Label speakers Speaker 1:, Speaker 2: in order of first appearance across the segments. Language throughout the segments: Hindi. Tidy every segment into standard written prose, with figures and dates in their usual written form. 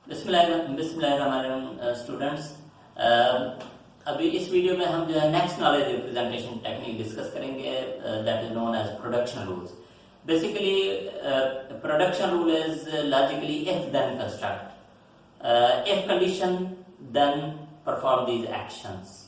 Speaker 1: बिस्मिल्लाहिर्रहमानिर्रहीम स्टूडेंट्स, अभी इस वीडियो में हम जो है next knowledge representation technique discuss करेंगे that is known as production rules. Basically production rule is logically if then construct, if condition then perform these actions.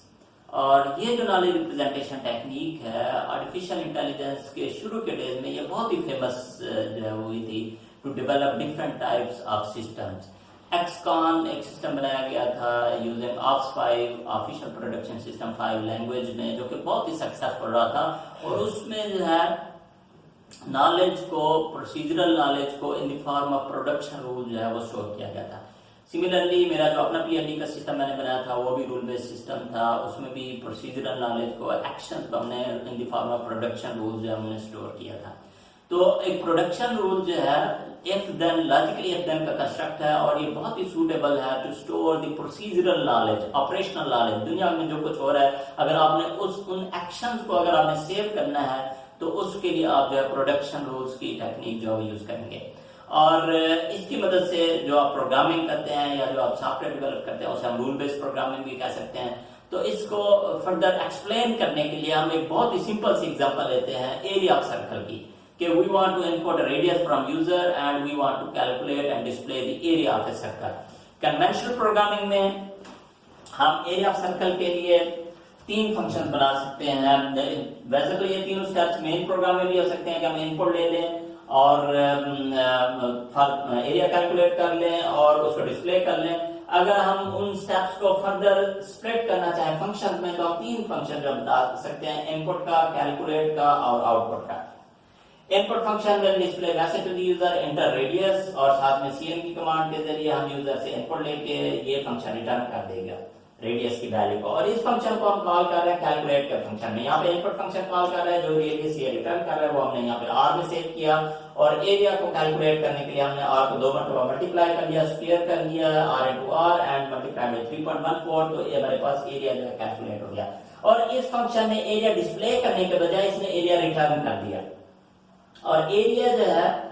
Speaker 1: और ये जो नॉलेज रिप्रेजेंटेशन टेक्निक है आर्टिफिशियल इंटेलिजेंस के शुरू के डेज में ये बहुत ही फेमस जो है हुई थी to develop different types of systems. XCON एक सिस्टम बनाया गया था using OPS 5 official production system 5 language में, जो कि बहुत ही सक्सेसफुल रहा था। और उसमें जो है नॉलेज को, प्रोसीजरल नॉलेज को in the form of production rule जो है वो स्टोर किया गया था। सिमिलरली मेरा जो अपना पीएचडी का सिस्टम मैंने बनाया था वो भी रूल बेस्ड सिस्टम था, उसमें भी प्रोसीजरल नॉलेज को, एक्शन को हमने in the form of production rule जो है हमने स्टोर किया था। तो एक प्रोडक्शन रूल जो है if then, logically if then का कंस्ट्रक्ट है और ये बहुत ही सूटेबल है to store the procedural knowledge, operational knowledge. दुनिया में जो कुछ हो रहा है अगर आपने उन एक्शंस को अगर आपने सेव करना है तो उसके लिए आप जो है प्रोडक्शन रूल्स की टेक्निक जो यूज करेंगे। और इसकी मदद से जो आप प्रोग्रामिंग करते हैं या जो आप सॉफ्टवेयर डेवलप करते हैं उसे हम रूल बेस्ड प्रोग्रामिंग भी कह सकते हैं। तो इसको फर्दर एक्सप्लेन करने के लिए हम एक बहुत ही सिंपल सी एग्जांपल लेते हैं एरिया ऑफ सर्कल की, कि we want to input a radius from user and we want to calculate and display the area of a circle। Conventional programming में हम एरिया ऑफ सर्कल के लिए 3 फंक्शन बना सकते हैं। वैसे तो ये तीनों स्टेप्स मेन प्रोग्राम में भी हो सकते हैं कि हम इनपुट ले लें और एरिया कैलकुलेट कर लें और उसको डिस्प्ले कर लें। अगर हम उन स्टेप्स को फर्दर स्प्रेड करना चाहें फंक्शन में तो हम 3 फंक्शन जो बता सकते हैं, इनपुट का, कैलकुलेट का और आउटपुट का। Input function will display message to the user enter radius, और साथ में cn की कमांड के जरिए हम यूजर से इनपुट लेके ये फंक्शन रिटर्न कर देगा रेडियस की वैल्यू को। और इस फंक्शन को हम कॉल कर रहे हैं कैलकुलेट के फंक्शन में। यहाँ पे इनपुट फंक्शन कॉल कर रहे हैं, जो रेडियस ये रिटर्न कर रहा है वो हमने यहाँ पे r में सेव किया। और एरिया को कैलकुलेट करने के लिए हमने r को 2 मरतबा मल्टीप्लाई कर लिया, स्क्वायर कर लिया, r into r and multiply by 3.14, तो ये हमारे पास एरिया जो है कैलकुलेट हो गया। और इस फंक्शन ने एरिया डिस्प्ले करने के बजाय इसने एरिया रिटर्न कर दिया। और एरिया जो है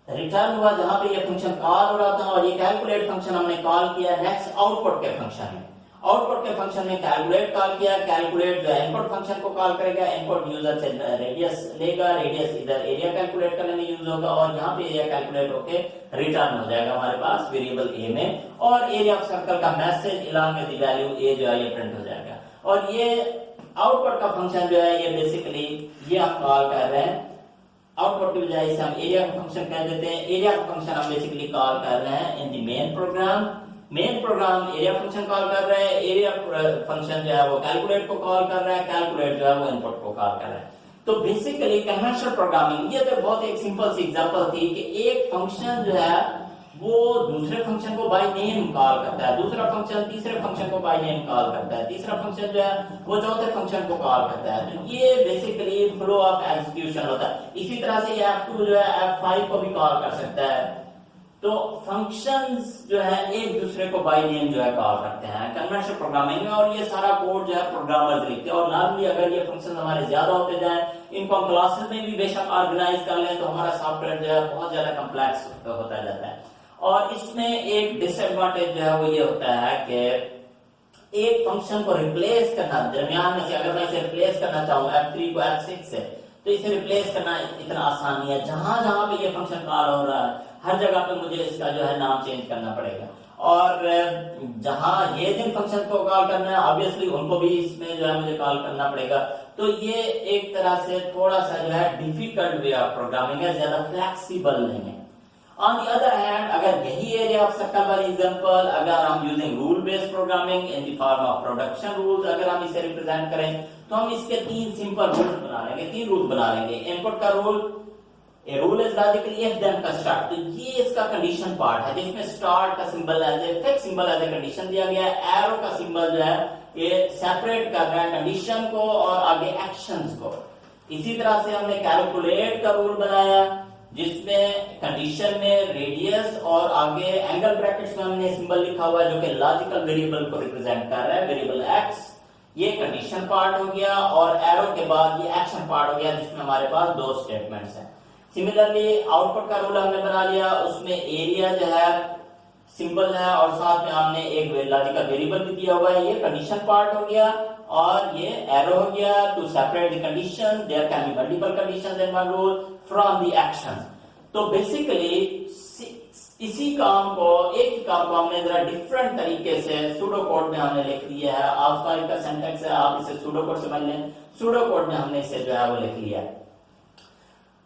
Speaker 1: रिटर्न हुआ जहां पे ये फंक्शन कॉल हो रहा था, और ये कैलकुलेट फंक्शन हमने कॉल किया नेक्स्ट आउटपुट के फंक्शन में। आउटपुट के फंक्शन में कैलकुलेट कॉल किया, कैलकुलेट जो है इनपुट फंक्शन को कॉल करेगा, इनपुट यूजर से रेडियस लेगा, रेडियस इधर एरिया कैलकुलेट करने में यूज होगा और यहाँ पे एरिया कैलकुलेट होके रिटर्न हो जाएगा हमारे पास वेरिएबल ए में। और एरिया ऑफ सर्कल का message along with the value A जो है ये प्रिंट हो जाएगा। और ये आउटपुट का फंक्शन जो है ये बेसिकली ये हम कॉल कर रहे हैं, आउटपुट की बजाय इसे हम एरिया का फंक्शन कह देते हैं। एरिया का फंक्शन हम बेसिकली कॉल कर रहे हैं in the main program. Main program area function call कर रहे हैं, एरिया फंक्शन जो है वो कैलकुलेट को कॉल कर रहा है, कैलकुलेट जो है वो इनपुट को कॉल कर रहा है। तो बेसिकली कन्वेंशनल प्रोग्रामिंग ये तो बहुत एक सिंपल सी एग्जांपल थी कि एक फंक्शन जो है वो दूसरे फंक्शन को बाय नेम कॉल करता है, दूसरा फंक्शन तीसरे फंक्शन को बाय नेम कॉल करता है, तीसरा फंक्शन जो है वो चौथे फंक्शन को कॉल करता है। तो ये बेसिकली फ्लो ऑफ एग्जीक्यूशन होता है। इसी तरह से F2 जो है F5 को भी कॉल कर सकता है। तो फंक्शंस जो है एक दूसरे को बाय नेम जो है कॉल करते हैं कन्वेंशनल प्रोग्रामिंग में। और ये सारा कोड जो है प्रोग्रामर्स लिखते हैं। और नॉर्मली अगर ये फंक्शन हमारे ज्यादा होते जाए, इनको हम क्लासेस में भी बेशक ऑर्गेनाइज कर लें तो हमारा सॉफ्टवेयर जो है बहुत ज्यादा कॉम्प्लेक्स होता जाता है। और इसमें एक डिसएडवांटेज जो है वो ये होता है कि एक फंक्शन को रिप्लेस करना दरमियान में से, अगर मैं इसे रिप्लेस करना चाहूँ F3 को F6 से, तो इसे रिप्लेस करना इतना आसान नहीं है। जहां जहां पे ये फंक्शन कॉल हो रहा है हर जगह पे मुझे इसका जो है नाम चेंज करना पड़ेगा। और जहां ये जिन फंक्शन को कॉल करना है ऑब्वियसली उनको भी इसमें जो है मुझे कॉल करना पड़ेगा। तो ये एक तरह से थोड़ा सा जो है डिफिकल्ट वे ऑफ प्रोग्रामिंग है, ज्यादा फ्लेक्सिबल नहीं है। On the other hand, अगर यही एरिया ऑफ सर्कल वाली एग्जांपल अगर हम using rule based programming in the form of production rules अगर हम इसे रिप्रेजेंट करें तो हम इसके 3 सिंपल रूल्स बना लेंगे, 3 रूल बना लेंगे। इनपुट का rule, a rule is logically if then construct, तो ये इसका कंडीशन पार्ट है जिसमें स्टार्ट का symbol as a fix symbol as a condition दिया गया है। एरो का सिंबल जो है ये सेपरेट कर रहा है कंडीशन को और आगे एक्शंस को। इसी तरह से हमने कैलकुलेट का रूल बनाया जिसमें कंडीशन में रेडियस और आगे एंगल ब्रैकेट्स में हमने सिंबल लिखा हुआ है जो कि लॉजिकल वेरिएबल को रिप्रेजेंट कर रहा है, वेरिएबल एक्स। ये कंडीशन पार्ट हो गया और एरो के बाद ये एक्शन पार्ट हो गया जिसमें हमारे पास 2 स्टेटमेंट्स हैं। सिमिलरली आउटपुट का रूल हमने बना लिया, उसमें एरिया जो है सिंबल है और साथ में हमने एक लॉजिकल वेरिएबल भी दिया हुआ है, ये कंडीशन पार्ट हो गया, और ये एरो हो गया to separate the conditions, there can be multiple conditions in one rule from the actions. तो बेसिकली इसी काम को, एक ही काम को हमने जरा डिफरेंट तरीके से सूडो कोड में हमने लिख दिया है। आपका इनका सिंटैक्स है, आप इसे सूडो कोड समझ लें, सूडो कोड में हमने इसे जो है वो लिख लिया है।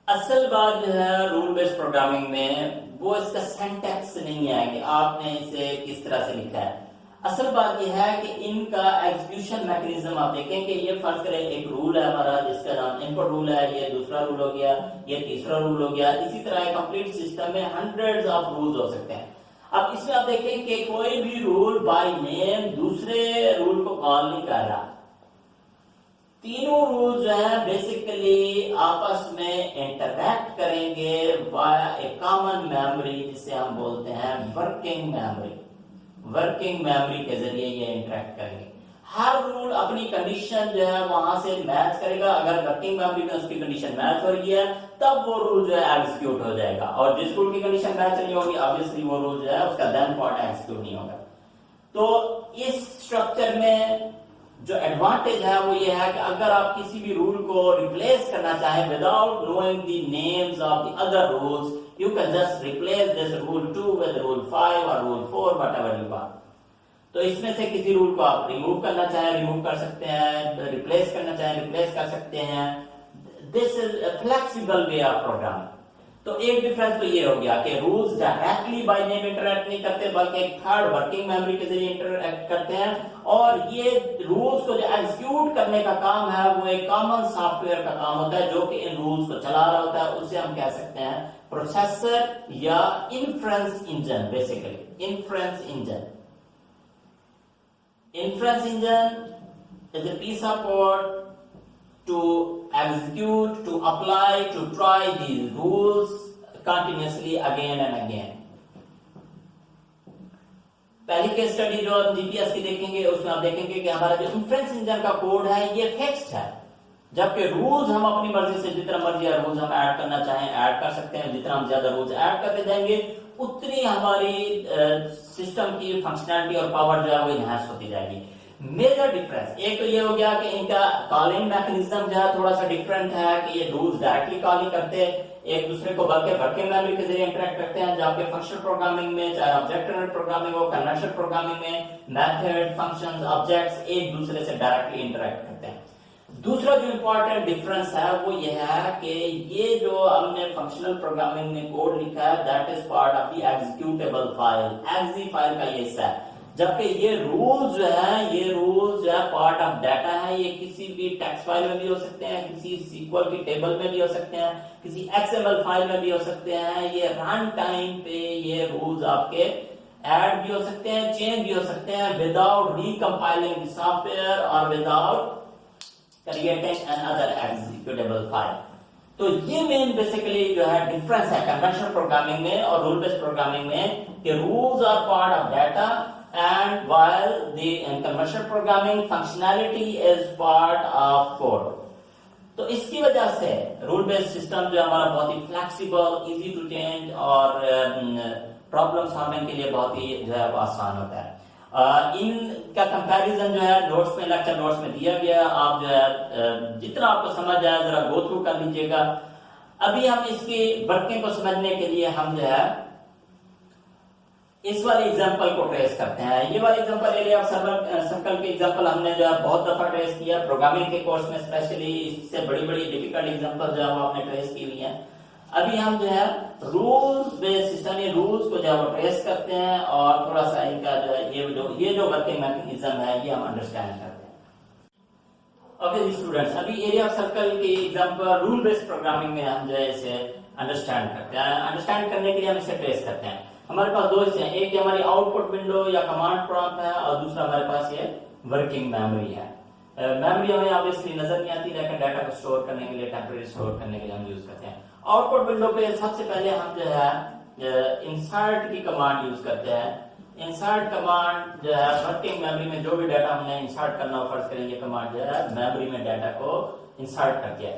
Speaker 1: असल बात जो है रूल बेस्ड प्रोग्रामिंग में वो इसका सिंटैक्स नहीं है कि आपने इसे किस तरह से लिखा है। असल बात यह है कि इनका एग्जीक्यूशन मैकेनिज्म आप देखें कि ये फर्ज करें एक रूल है हमारा जिसका नाम इनपुट रूल है, ये दूसरा रूल हो गया, ये तीसरा रूल हो गया। इसी तरह कंप्लीट सिस्टम में हंड्रेड्स ऑफ रूल्स हो सकते हैं। अब इसमें आप देखें कि कोई भी रूल बाय नेम दूसरे रूल को कॉल नहीं कर रहा। तीनों रूल जो है बेसिकली आपस में इंटरैक्ट करेंगे वाया ए कॉमन मेमोरी, जिसे हम बोलते हैं वर्किंग मेमोरी। वर्किंग मेमोरी के जरिए ये इंटरैक्ट करेंगे। हर रूल अपनी कंडीशन जो है वहां से मैच करेगा। अगर वर्किंग मेमोरी में उसकी कंडीशन मैच हो रही है तब वो रूल जो है एग्जीक्यूट हो जाएगा, और जिस रूल की कंडीशन मैच नहीं होगी ऑब्वियसली वो रूल जो है उसका देन पार्ट एग्जीक्यूट नहीं होगा। तो इस स्ट्रक्चर में जो एडवांटेज है वो ये है कि अगर आप किसी भी रूल को रिप्लेस करना चाहें without knowing the names of the other rules, you can just replace this rule 2 with rule 5 or rule 4 whatever you want। तो इसमें से किसी रूल को आप रिमूव करना चाहें रिमूव कर सकते हैं, रिप्लेस करना चाहें रिप्लेस कर सकते हैं। This is a flexible way of programming. तो एक डिफरेंस तो ये हो गया कि rules directly by name interact नहीं करते बल्कि एक थर्ड वर्किंग मेमोरी के जरिए इंटरैक्ट करते हैं, और ये रूल्स को जो एग्जीक्यूट करने का काम है वो एक कॉमन सॉफ्टवेयर का काम होता है जो कि इन रूल्स को चला रहा होता है। उसे हम कह सकते हैं प्रोसेसर या inference engine. Basically inference engine, inference engine is a piece of code to execute, to apply, to try these rules continuously again and again। पहली केस स्टडी जो हम जीपीएस की देखेंगे उसमें आप देखेंगे कि हमारा जो इन्फ्रेंस इंजन का कोड है ये फिक्स्ड है, जबकि रूल्स हम अपनी मर्जी से जितना मर्जी रूल्स हम ऐड करना चाहें ऐड कर सकते हैं। जितना हम ज्यादा रूल्स ऐड करते जाएंगे उतनी हमारी सिस्टम की फंक्शनैलिटी और पावर जो है वो इनहैंस होती जाएगी। मेजर डिफरेंस एक तो ये हो गया कि इनका कॉलिंग मैकेनिज्म जो है थोड़ा सा डिफरेंट है कि ये रूल्स डायरेक्टली कॉल नहीं करते एक दूसरे को, बल्कि वर्किंग मेमोरी के जरिए इंटरैक्ट करते हैं। जबकि फंक्शनल प्रोग्रामिंग में, चाहे ऑब्जेक्ट ओरिएंटेड प्रोग्रामिंग हो, कन्वेंशनल प्रोग्रामिंग में मेथड, फंक्शंस, ऑब्जेक्ट्स एक दूसरे से डायरेक्टली इंटरैक्ट करते हैं। दूसरा जो इंपॉर्टेंट डिफरेंस है वो ये है कि ये जो हमने फंक्शनल प्रोग्रामिंग में कोड लिखा है that is part of the executable file, exe file का ये हिस्सा है। जबकि ये रूल्स जो है, ये रूल्स जो है पार्ट ऑफ डाटा है। ये किसी भी टेक्स्ट फाइल में भी हो सकते हैं, किसी सीक्वल की टेबल में भी हो सकते हैं, किसी एक्सएमएल फाइल में भी हो सकते हैं। ये रन टाइम पे ये रूल्स आपके ऐड भी हो सकते हैं, चेंज भी हो सकते हैं विदाउट रिकम्पाइलिंग द सॉफ्टवेयर और without creating another executable file. तो ये मेन बेसिकली जो है डिफरेंस है कन्वेंशनल प्रोग्रामिंग में और रूल बेस्ड प्रोग्रामिंग में कि rules are part of data and while the in conventional programming functionality is part of code। तो इसकी वजह से रूल बेस्ड सिस्टम जो हमारा बहुत ही फ्लेक्सिबल, इजी टू चेंज और प्रॉब्लम सॉल्विंग के लिए बहुत ही जो है वो आसान होता है। इनका कंपैरिजन जो है नोट्स में, लेक्चर नोट्स में दिया गया। आप जो है जितना आपको समझ आए जरा गो थ्रू कर लीजिएगा। अभी हम इसकी वर्किंग को समझने के लिए हम जो है इस वाले एग्जांपल को ट्रेस करते हैं। ये वाला एग्जांपल एरिया ऑफ सर्कल के एग्जांपल हमने जो है बहुत दफा ट्रेस किया प्रोग्रामिंग के कोर्स में, स्पेशली इससे बड़ी बड़ी डिफिकल्ट एग्जांपल जो है वो आपने ट्रेस की हुई है। अभी हम जो है रूल्स बेस्ड सिस्टम, ये रूल्स को जो है वो ट्रेस करते हैं और थोड़ा सा इनका जो है ये जो वर्किंग मैकेनिज्म है ये हम अंडरस्टैंड करते हैं। ओके स्टूडेंट्स, अभी एरिया ऑफ सर्कल के एग्जांपल रूल बेस्ड प्रोग्रामिंग में हम जो है इसे अंडरस्टैंड करते हैं। अंडरस्टैंड करने के लिए हम इसे ट्रेस करते हैं। हमारे पास दो हिस्से हैं, एक हमारी आउटपुट विंडो या कमांड प्रॉम्प्ट है और दूसरा हमारे पास ये वर्किंग मेमोरी है। मेमोरी हमें ऑब्वियसली नजर नहीं आती, लेकिन डाटा को स्टोर करने के लिए, टेम्परेरी स्टोर करने के लिए हम यूज करते हैं। आउटपुट विंडो पे सबसे पहले हम जो है इंसर्ट की कमांड यूज करते हैं। इंसर्ट कमांड जो है वर्किंग मेमोरी में जो भी डाटा हमने इंसर्ट करना हो, फर्ज करेंगे कमांड जो है मेमोरी में डाटा को इंसर्ट करके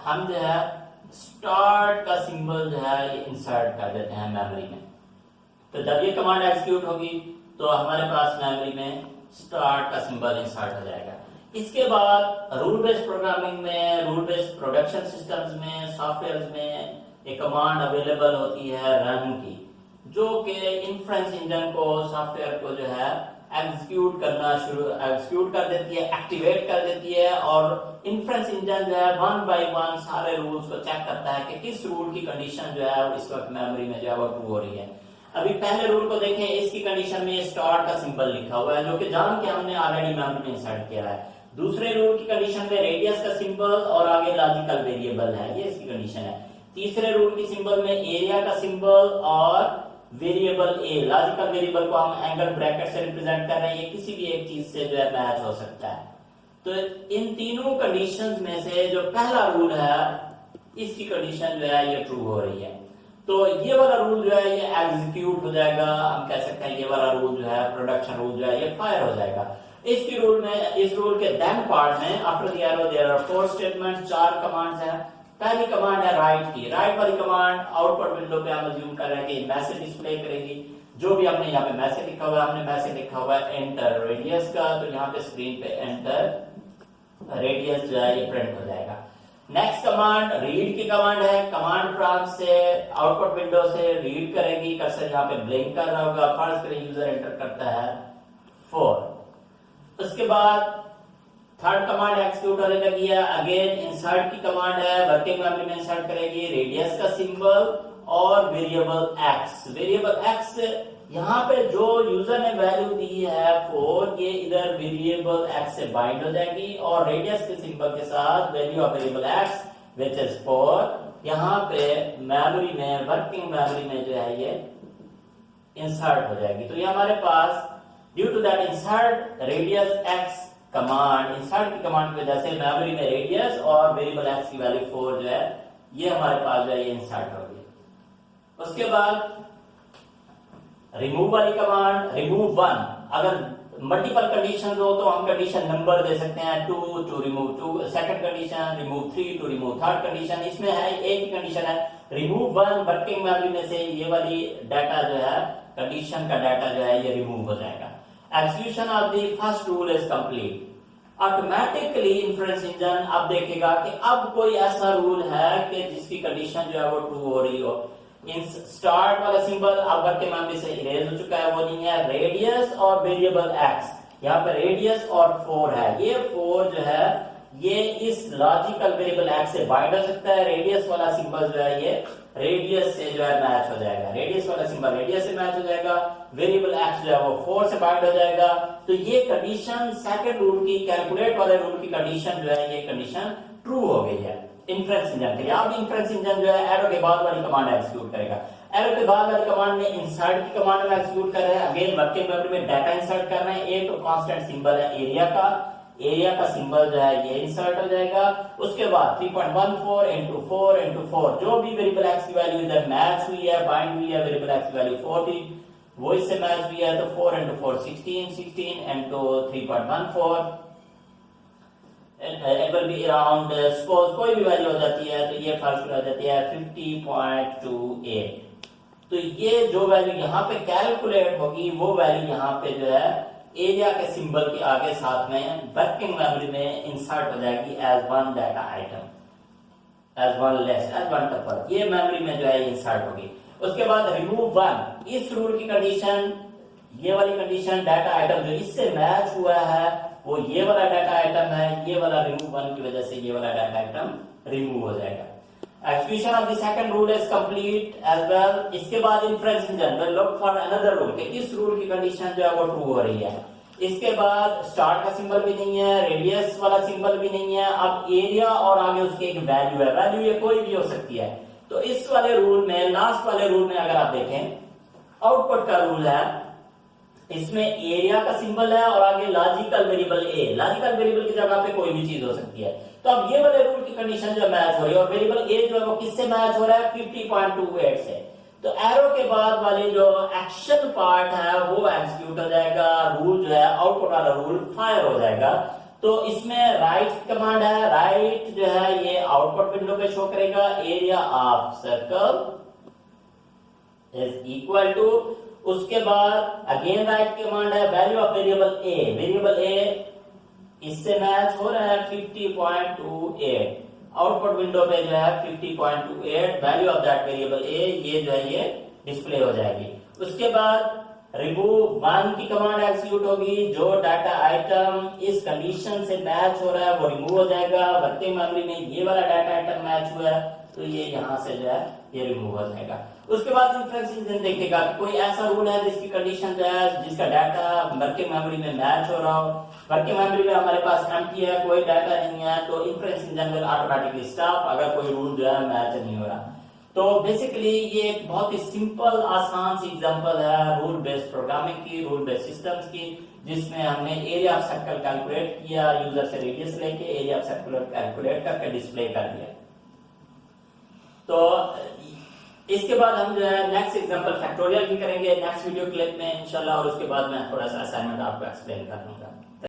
Speaker 1: हम जो है स्टार्ट का सिंबल जो है इंसर्ट कर देते हैं मेमोरी में। तो जब ये कमांड एग्जीक्यूट होगी तो हमारे पास मेमोरी में स्टार्ट का सिंबल इंसर्ट हो जाएगा। इसके बाद रूल बेस्ड प्रोग्रामिंग में, रूल बेस्ड प्रोडक्शन सिस्टम्स में, सॉफ्टवेयर में एक कमांड अवेलेबल होती है रन की, जो कि इन्फ्रेंस इंजन को, सॉफ्टवेयर को जो है एग्जीक्यूट कर देती है, एक्टिवेट कर देती है, और इन्फ्रेंस इंजन जो है वन बाय वन सारे रूल्स को चेक करता है कि किस रूल की कंडीशन जो है इस वक्त मेमोरी में जो है वो ट्रू हो रही है। अभी पहले रूल को देखें, इसकी कंडीशन में स्टार्ट का सिंबल लिखा हुआ है जो कि जान के हमने ऑलरेडी मेमोरी में इंसर्ट किया है। दूसरे रूल की कंडीशन में रेडियस का सिंबल और आगे लॉजिकल वेरिएबल है, ये इसकी कंडीशन है। तीसरे रूल की सिंबल में एरिया का सिंबल और वेरिएबल ए, लॉजिकल वेरिएबल को हम एंगल ब्रैकेट से रिप्रेजेंट कर रहे हैं, ये किसी भी एक चीज से जो है मैच हो सकता है। तो इन तीनों कंडीशंस में से जो पहला रूल है इसकी कंडीशन जो है ये ट्रू हो रही है, तो ये वाला रूल जो है ये एग्जीक्यूट हो जाएगा। हम कह सकते हैं ये वाला रूल जो है, प्रोडक्शन रूल जो है, ये फायर हो जाएगा। इसकी रूल में, इस रूल के देन पार्ट में after the arrow there are 4 statements, 4 commands हैं। पहली कमांड है राइट की। राइट वाली कमांड आउटपुट विंडो पे हम अज्यूम कर रहे हैं कि मैसेज डिस्प्ले करेगी। जो भी हमने यहाँ पे मैसेज लिखा हुआ है, हमने मैसेज लिखा हुआ है एंटर रेडियस का, तो यहाँ पे स्क्रीन पे एंटर रेडियस जो है ये प्रिंट हो जाएगा। नेक्स्ट कमांड रीड की कमांड है। कमांड प्रॉम्प्ट से आउटपुट विंडो से रीड करेगी। कर्सर यहाँ पे ब्लिंक कर रहा होगा। फर्स्ट करें यूजर एंटर करता है 4। उसके बाद थर्ड कमांड एक्सिक्यूट होने लगी है। अगेन इंसर्ट की कमांड है, वर्किंग मेमोरी में इंसर्ट करेगी रेडियस का सिंबल और वेरिएबल एक्स। वेरिएबल एक्स यहाँ पे जो यूजर ने वैल्यू दी है 4, ये इधर वेरिएबल एक्स से बाइंड हो जाएगी और रेडियस के सिंबल के साथ value of variable x which is 4 यहाँ पे मेमोरी में, वर्किंग मेमोरी में जो है ये इंसर्ट हो जाएगी। तो ये हमारे पास due to that insert radius X command, insert की कमांड की वजह से मेमोरी में रेडियस और वेरिएबल एक्स की वैल्यू 4 जो है ये हमारे पास जो है ये इंसर्ट होगी। उसके बाद रिमूव वाली कमांड, रिमूव 1, अगर मल्टीपल कंडीशन हो तो हम कंडीशन नंबर दे सकते हैं 2 to remove 2, second condition remove 3 to remove third condition. इसमें है एक ही कंडीशन है रिमूव 1, वर्किंग मेमोरी में से ये वाली डाटा जो है, कंडीशन का डाटा जो है ये रिमूव हो जाएगा। Execution of the first rule is complete. Automatically inference engine अब देखेगा कि अब कोई ऐसा रूल है कि जिसकी कंडीशन जो है वो ट्रू हो रही हो। स्टार्ट वाला सिंबल अब वर्किंग मेमोरी से इरेज हो चुका है, वो नहीं है। रेडियस और वेरिएबल एक्स, यहाँ पे रेडियस और 4 है, ये 4 जो है ये इस लॉजिकल वेरिएबल एक्स से बाइंड हो सकता है। रेडियस वाला सिंबल जो है ये रेडियस से जो है मैच हो जाएगा, रेडियस वाला सिंबल रेडियस से मैच हो जाएगा। वेरिएबल एक्स जो है वो 4 से बाइंड हो जाएगा। तो ये कंडीशन सेकंड रूल की, कैलकुलेट वाले रूल की कंडीशन जो है ये कंडीशन ट्रू हो गई है इन्फ्रेंस इंजन के लिए। अब इन्फ्रेंस इंजन जो है एरो के बाद वाली कमांड एग्जीक्यूट करेगा। एरो के बाद वाली कमांड में इंसर्ट की कमांड में एग्जीक्यूट कर रहे हैं। अगेन वर्किंग मेमोरी में डाटा इंसर्ट कर रहे हैं। एक तो कांस्टेंट सिंबल है एरिया का, एरिया का सिंबल जो है ये इंसर्ट हो जाएगा। उसके बाद 3.14 into 4 into 4 जो भी वेरिएबल एक्स की वैल्यू इधर मैच हुई है, बाइंड हुई है, वेरिएबल एक्स की वैल्यू 4 थी, वो इससे मैच हुई है, तो 4 into 4 16, 16 into 3.14 it will be around, suppose कोई भी वैल्यू हो जाती है तो ये फर्स्ट हो जाती है 50.28। तो ये जो वैल्यू यहाँ पे कैलकुलेट होगी वो वैल्यू यहाँ पे जो है एरिया के सिंबल के आगे साथ में वर्किंग मेमोरी में इंसर्ट हो जाएगी as one data item, as one list, as one tuple, ये मेमोरी में जो है इंसर्ट होगी। उसके बाद रिमूव 1, इस रूल की कंडीशन, ये वाली कंडीशन डाटा आइटम जो इससे मैच हुआ है वो ये वाला डाटा आइटम है, ये वाला रिमूव 1 की वजह से ये वाला डाटा आइटम रिमूव हो जाएगा। Execution of the second rule is complete as well. इसके बाद inference engine will look for another rule, कि इस रूल की कंडीशन जो है वो ट्रू हो रही है। इसके बाद स्टार्ट का सिंबल भी नहीं है, रेडियस वाला सिंबल भी नहीं है, अब एरिया और आगे उसके एक वैल्यू है, वैल्यू ये कोई भी हो सकती है। तो इस वाले रूल में, लास्ट वाले रूल में अगर आप देखें, आउटपुट का रूल है, इसमें एरिया का सिंबल है और आगे लॉजिकल वेरिएबल ए, लॉजिकल वेरिएबल की जगह पे कोई भी चीज हो सकती है। तो अब ये वाले रूल की कंडीशन जो मैच हो रही है, और वेरिएबल ए जो है वो किससे मैच हो रहा है, 50.28 से। तो एरो के बाद वाली जो एक्शन पार्ट है वो एग्जीक्यूट हो जाएगा, रूल जो है आउटपुट वाला रूल फायर हो जाएगा। तो इसमें राइट कमांड है, राइट जो है ये आउटपुट विंडो पे शो करेगा area of circle is equal to, उसके बाद अगेन राइट कमांड है वैल्यू ऑफ वेरिएबल ए इससे मैच हो रहा है 50.28, आउटपुट विंडो पे जो है 50.28 वैल्यू ऑफ दैट वेरिएबल ए ये जो है ये डिस्प्ले हो जाएगी। उसके बाद रिमूव 1 की कमांड एग्जीक्यूट होगी, जो डाटा आइटम इस कंडीशन से मैच हो रहा है वो रिमूव हो जाएगा। वर्किंग मेमोरी में ये वाला डाटा आइटम मैच हुआ है तो ये यहाँ से जो है ये रिमूव हो जाएगा। उसके बाद इन्फ्रेंस इंजन देखेगा कि कोई ऐसा रूल है जिसकी कंडीशन जो है जिसका डाटा वर्किंग मेमोरी में मैच हो रहा हो। वर्किंग मेमोरी में हमारे पास एम्प्टी है, कोई डाटा नहीं है, तो inference engine will automatically stop अगर कोई रूल जो है मैच नहीं हो रहा। तो बेसिकली ये एक बहुत ही सिंपल आसान सी एग्जांपल है रूल बेस्ड प्रोग्रामिंग की, रूल बेस्ड सिस्टम्स की, जिसमें हमने एरिया ऑफ सर्कल कैलकुलेट किया, यूजर से रेडियस लेके एरिया ऑफ सर्कल कैलकुलेट करके डिस्प्ले कर दिया। तो इसके बाद हम जो है नेक्स्ट एग्जांपल फैक्टोरियल की करेंगे नेक्स्ट वीडियो क्लिप में इंशाल्लाह, और उसके बाद मैं थोड़ा सा असाइनमेंट आपको एक्सप्लेन कर दूंगा।